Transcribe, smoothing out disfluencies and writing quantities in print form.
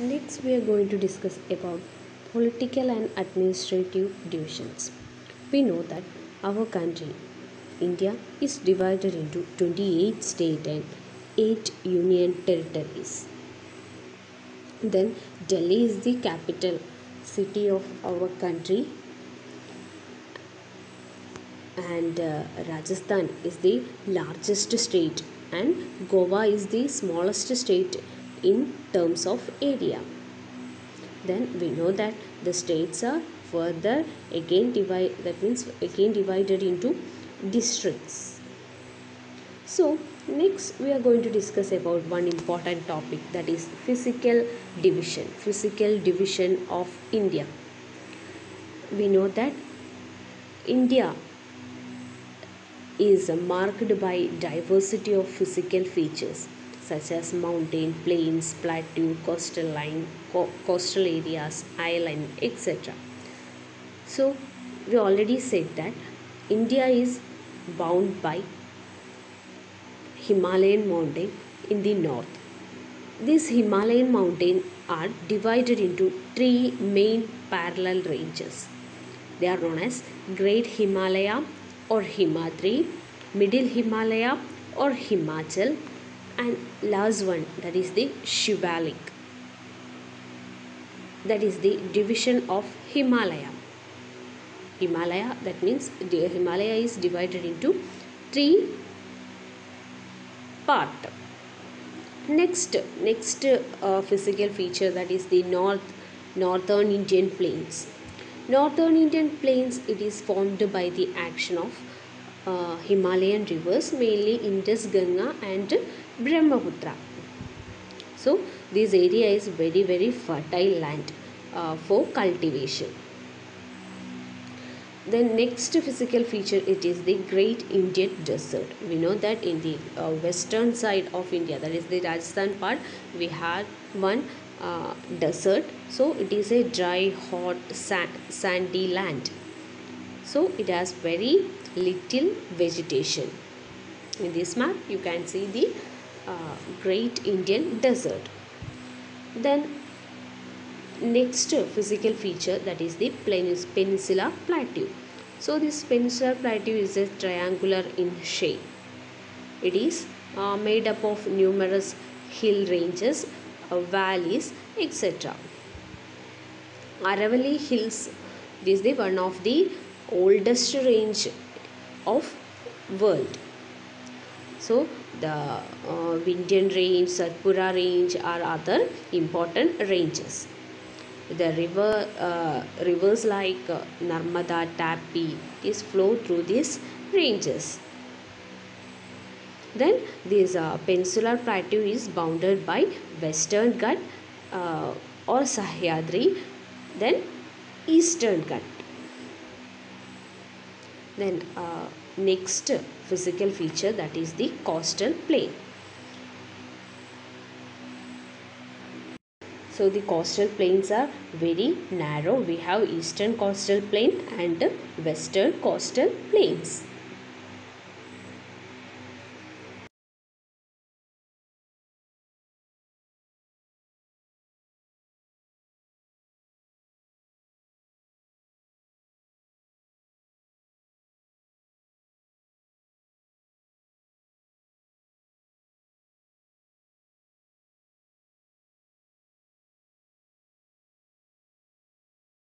Next, we are going to discuss about political and administrative divisions. We know that our country, India, is divided into 28 states and 8 union territories. Then, Delhi is the capital city of our country, and Rajasthan is the largest state, and Goa is the smallest state in terms of area. Then we know that the states are further again divided into districts. So next we are going to discuss about one important topic, that is physical division of India. We know that India is marked by diversity of physical features such as mountain, plains, plateau, coastal areas, island, etc. So we already said that India is bound by Himalayan mountain in the north. These Himalayan mountains are divided into three main parallel ranges. They are known as Great Himalaya or Himadri, Middle Himalaya or Himachal, and last one, that is the Shivalik. That is the division of Himalaya. Himalaya, that means the Himalaya is divided into three parts. Next physical feature, that is the northern Indian plains. Northern Indian plains, it is formed by the action of Himalayan rivers, mainly Indus, Ganga and Brahmaputra. So this area is very fertile land for cultivation. The next physical feature, it is the Great Indian Desert. We know that in the western side of India, that is the Rajasthan part, we had one desert. So it is a dry, hot, sandy land. So it has very little vegetation. In this map, you can see the Great Indian Desert. Then next physical feature, that is the Peninsula Plateau. So this Peninsula Plateau is a triangular in shape. It is made up of numerous hill ranges, valleys, etc. Aravalli Hills is the one of the oldest range of world. So the Vindhyan range, Satpura range are other important ranges. The rivers like Narmada, Tapi is flow through these ranges. Then this peninsular plateau is bounded by Western Ghat or Sahyadri, then Eastern Ghat. Then next physical feature, that is the coastal plain. So the coastal plains are very narrow. We have eastern coastal plain and western coastal plains.